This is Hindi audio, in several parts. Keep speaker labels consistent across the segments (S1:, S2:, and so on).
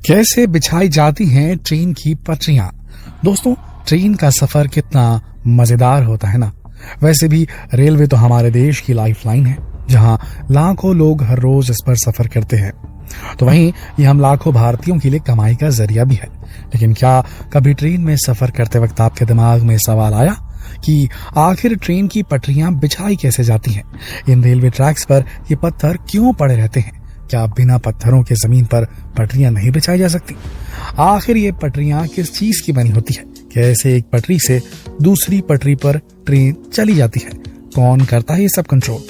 S1: कैसे बिछाई जाती हैं ट्रेन की पटरियां। दोस्तों, ट्रेन का सफर कितना मजेदार होता है ना। वैसे भी रेलवे तो हमारे देश की लाइफलाइन है, जहां लाखों लोग हर रोज इस पर सफर करते हैं। तो वहीं ये हम लाखों भारतीयों के लिए कमाई का जरिया भी है। लेकिन क्या कभी ट्रेन में सफर करते वक्त आपके दिमाग में सवाल आया कि आखिर ट्रेन की पटरियां बिछाई कैसे जाती हैं? इन रेलवे ट्रैक्स पर ये पत्थर क्यों पड़े रहते हैं? क्या बिना पत्थरों के जमीन पर पटरियां नहीं बिछाई जा सकती? आखिर ये पटरियां किस चीज की बनी होती है? कैसे एक पटरी से दूसरी पटरी पर ट्रेन चली जाती है? कौन करता है ये सब कंट्रोल?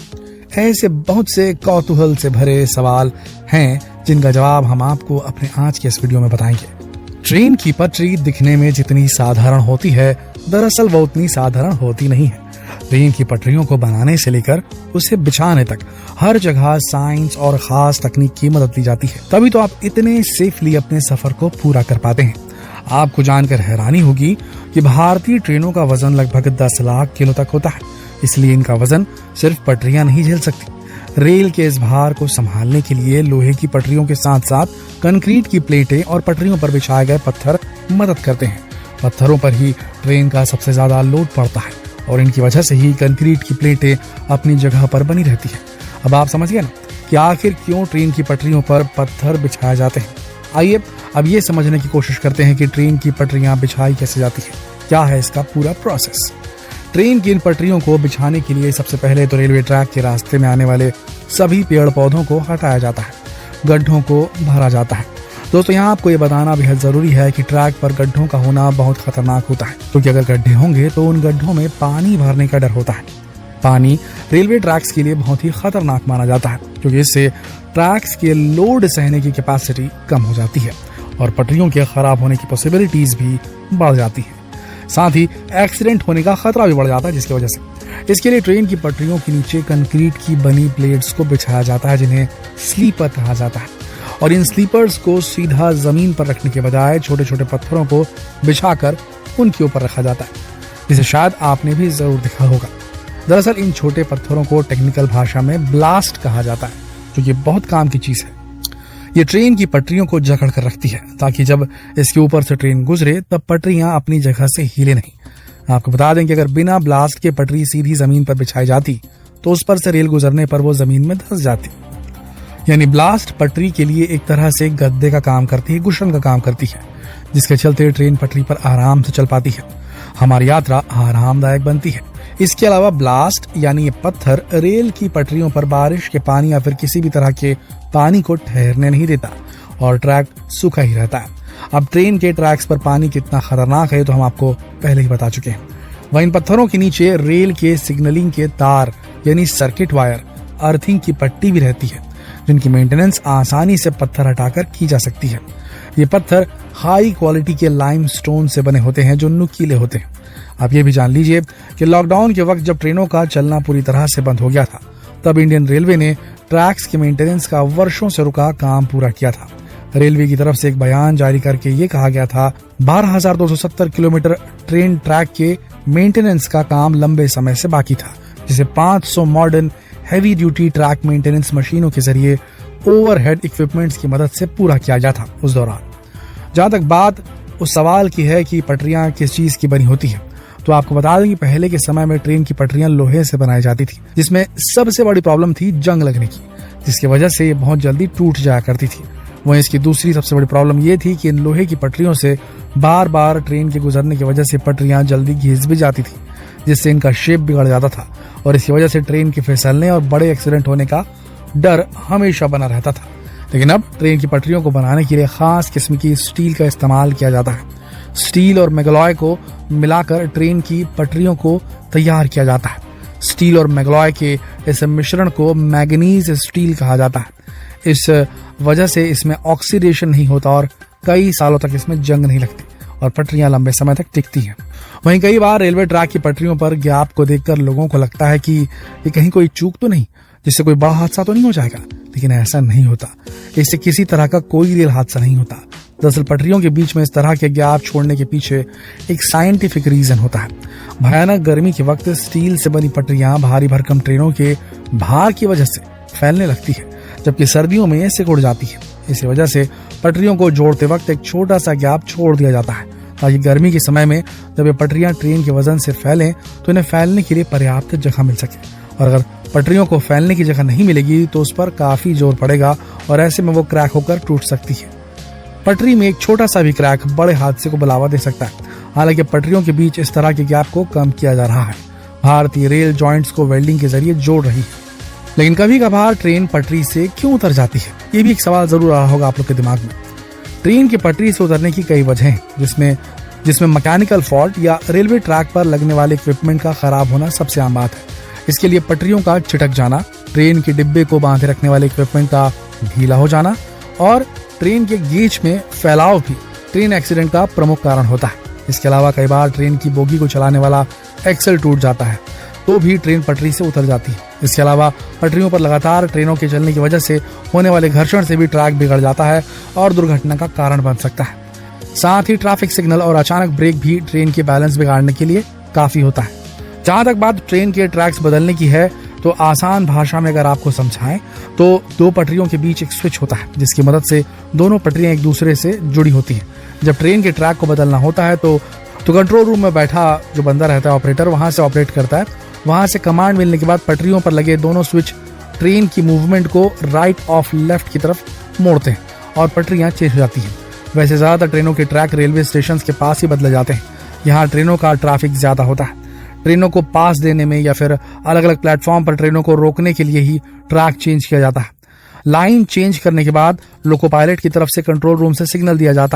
S1: ऐसे बहुत से कौतूहल से भरे सवाल हैं जिनका जवाब हम आपको अपने आज के इस वीडियो में बताएंगे। ट्रेन की पटरी दिखने में जितनी साधारण होती है, दरअसल वो उतनी साधारण होती नहीं है। ट्रेन की पटरियों को बनाने से लेकर उसे बिछाने तक हर जगह साइंस और खास तकनीक की मदद ली जाती है। तभी तो आप इतने सेफली अपने सफर को पूरा कर पाते हैं। आपको जानकर हैरानी होगी कि भारतीय ट्रेनों का वजन लगभग 10 लाख किलो तक होता है। इसलिए इनका वजन सिर्फ पटरियां नहीं झेल सकती। रेल के इस भार को संभालने के लिए लोहे की पटरियों के साथ साथ कंक्रीट की प्लेटें और पटरियों पर बिछाए गए पत्थर मदद करते हैं। पत्थरों पर ही ट्रेन का सबसे ज्यादा लोड पड़ता है और इनकी वजह से ही कंक्रीट की प्लेटें अपनी जगह पर बनी रहती है। अब आप समझ गए ना कि आखिर क्यों ट्रेन की पटरियों पर पत्थर बिछाए जाते हैं। आइए अब ये समझने की कोशिश करते हैं कि ट्रेन की पटरियां बिछाई कैसे जाती है, क्या है इसका पूरा प्रोसेस। ट्रेन की इन पटरियों को बिछाने के लिए सबसे पहले तो रेलवे ट्रैक के रास्ते में आने वाले सभी पेड़ पौधों को हटाया जाता है, गड्ढों को भरा जाता है। दोस्तों, यहाँ आपको ये बताना बेहद जरूरी है कि ट्रैक पर गड्ढों का होना बहुत खतरनाक होता है, क्योंकि अगर गड्ढे होंगे तो उन गड्ढों में पानी भरने का डर होता है। पानी रेलवे ट्रैक्स के लिए बहुत ही खतरनाक माना जाता है, क्योंकि इससे ट्रैक्स के लोड सहने की कैपेसिटी कम हो जाती है और पटरियों के खराब होने की पॉसिबिलिटीज भी बढ़ जाती है। साथ ही एक्सीडेंट होने का खतरा भी बढ़ जाता है, जिसकी वजह से इसके लिए ट्रेन की पटरियों के नीचे कंक्रीट की बनी प्लेट्स को बिछाया जाता है, जिन्हें स्लीपर कहा जाता है। और इन स्लीपर्स को सीधा जमीन पर रखने के बजाय छोटे छोटे पत्थरों को बिछाकर उनके ऊपर रखा जाता है, जिसे शायद आपने भी जरूर देखा होगा। दरअसल इन छोटे पत्थरों को टेक्निकल भाषा में ब्लास्ट कहा जाता है, जो ये बहुत काम की चीज है। ये ट्रेन की पटरियों को जकड़ कर रखती है, ताकि जब इसके ऊपर से ट्रेन गुजरे तब पटरियां अपनी जगह से हिले नहीं। आपको बता दें कि अगर बिना ब्लास्ट के पटरी सीधी जमीन पर बिछाई जाती तो उस पर से रेल गुजरने पर वो जमीन में धंस जाती। यानी ब्लास्ट पटरी के लिए एक तरह से गद्दे का काम करती है, कुशन का काम करती है, जिसके चलते ट्रेन पटरी पर आराम से चल पाती है। हमारी यात्रा आरामदायक बनती है। इसके अलावा ब्लास्ट यानी ये पत्थर रेल की पटरियों पर बारिश के पानी या फिर किसी भी तरह के पानी को ठहरने नहीं देता और ट्रैक सूखा ही रहता है। अब ट्रेन के ट्रैक्स पर पानी कितना खतरनाक है तो हम आपको पहले ही बता चुके हैं। वहीं इन पत्थरों के नीचे रेल के सिग्नलिंग के तार यानी सर्किट वायर, अर्थिंग की पट्टी भी रहती है, जिनकी मेंटेनेंस आसानी से पत्थर हटाकर की जा सकती है। ये पत्थर हाई क्वालिटी के लाइमस्टोन से बने होते हैं, जो नुकीले होते हैं। आप ये भी जान लीजिए कि लॉकडाउन के वक्त जब ट्रेनों का चलना पूरी तरह से बंद हो गया था, तब इंडियन रेलवे ने ट्रैक्स के मेंटेनेंस का वर्षों से रुका काम पूरा किया था। रेलवे की तरफ से एक बयान जारी करके ये कहा गया था 12,270 किलोमीटर ट्रेन ट्रैक के मेंटेनेंस का काम लंबे समय से बाकी था, जिसे 500 modern heavy duty track maintenance मशीनों के जरिए ओवरहेड इक्विपमेंट्स की मदद से पूरा किया गया था उस दौरान। जहां तक बात उस सवाल की है कि पटरियां किस चीज की बनी होती है, तो आपको बता दें कि पहले के समय में ट्रेन की पटरियां लोहे से बनाई जाती थी, जिसमें सबसे बड़ी प्रॉब्लम थी जंग लगने की, जिसकी वजह से ये बहुत जल्दी टूट जाया करती थी। वहीं इसकी दूसरी सबसे बड़ी प्रॉब्लम ये थी कि इन लोहे की पटरियों से बार बार ट्रेन के गुजरने की वजह से पटरियां जल्दी घिस भी जाती थी, जिससे इनका शेप बिगड़ जाता था और इसकी वजह से ट्रेन के फिसलने और बड़े एक्सीडेंट होने का डर हमेशा बना रहता था। लेकिन अब ट्रेन की पटरियों को बनाने के लिए खास किस्म की स्टील का इस्तेमाल किया जाता है। स्टील और मैग्लॉय को मिलाकर ट्रेन की पटरियों को तैयार किया जाता है। स्टील और मैग्लॉय के इस मिश्रण को मैग्नीज स्टील कहा जाता है। इस वजह से इसमें ऑक्सीडेशन नहीं होता और कई सालों तक इसमें जंग नहीं लगती और पटरियां लंबे समय तक टिकती हैं। वहीं कई बार रेलवे ट्रैक की पटरियों पर गैप को देखकर लोगों को लगता है कि ये कहीं कोई चूक तो नहीं, जिससे कोई बड़ा हादसा तो नहीं हो जाएगा, लेकिन ऐसा नहीं होता। इससे किसी तरह का कोई रेल हादसा नहीं होता। दरअसल पटरियों के बीच में इस तरह के गैप छोड़ने के पीछे एक साइंटिफिक रीजन होता है। भयानक गर्मी के वक्त स्टील से बनी पटरियां भारी भरकम ट्रेनों के भार की वजह से फैलने लगती है, जबकि सर्दियों में सिकुड़ जाती है। इसी वजह से पटरियों को जोड़ते वक्त एक छोटा सा गैप छोड़ दिया जाता है ताकि गर्मी के समय में जब ये पटरियां ट्रेन के वजन से फैलें तो इन्हें फैलने के लिए पर्याप्त जगह मिल सके। और अगर पटरियों को फैलने की जगह नहीं मिलेगी तो उस पर काफी जोर पड़ेगा और ऐसे में वो क्रैक होकर टूट सकती है। पटरी में एक छोटा सा भी क्रैक बड़े हादसे को बढ़ावा दे सकता है। हालांकि पटरियों के बीच इस तरह के गैप को कम किया जा रहा है। भारतीय रेल जॉइंट्स को वेल्डिंग के जरिए जोड़ रही है। लेकिन कभी कभार ट्रेन पटरी से क्यों उतर जाती है, ये भी एक सवाल जरूर आ रहा होगा आप लोग के दिमाग में। ट्रेन की पटरी से उतरने की कई वजह हैं, जिसमें मैकेनिकल फॉल्ट या रेलवे ट्रैक पर लगने वाले इक्विपमेंट का खराब होना सबसे आम बात है। इसके लिए पटरियों का छिटक जाना, ट्रेन के डिब्बे को बांधे रखने वाले इक्विपमेंट का ढीला हो जाना और ट्रेन के गेज में फैलाव भी ट्रेन एक्सीडेंट का प्रमुख कारण होता है। इसके अलावा कई बार ट्रेन की बोगी को चलाने वाला एक्सल टूट जाता है तो भी ट्रेन पटरी से उतर जाती है। इसके अलावा पटरियों पर लगातार ट्रेनों के चलने की वजह से होने वाले घर्षण से भी ट्रैक बिगड़ जाता है और दुर्घटना का कारण बन सकता है। साथ ही ट्रैफिक सिग्नल और अचानक ब्रेक भी ट्रेन के बैलेंस बिगाड़ने के लिए काफी होता है। जहां तक बात ट्रेन के ट्रैक्स बदलने की है तो आसान भाषा में अगर आपको समझाएं तो दो पटरियों के बीच एक स्विच होता है जिसकी मदद से दोनों पटरियां एक दूसरे से जुड़ी होती हैं। जब ट्रेन के ट्रैक को बदलना होता है तो कंट्रोल रूम में बैठा जो बंदा रहता है ऑपरेटर वहां से ऑपरेट करता है। वहां से कमांड मिलने के बाद पटरियों पर लगे दोनों स्विच ट्रेन की मूवमेंट को राइट ऑफ लेफ्ट की तरफ मोड़ते हैं और पटरियां चेंज हो जाती हैं। वैसे ज्यादातर ट्रेनों के ट्रैक रेलवे स्टेशन के पास ही बदले जाते हैं। यहाँ ट्रेनों का ट्रैफिक ज्यादा होता है। ट्रेनों को पास देने में या फिर अलग अलग प्लेटफॉर्म पर ट्रेनों को रोकने के लिए ही ट्रैक चेंज किया जाता है। लाइन चेंज करने के बाद लोको पायलट की तरफ से कंट्रोल रूम से सिग्नल दिया जाता है।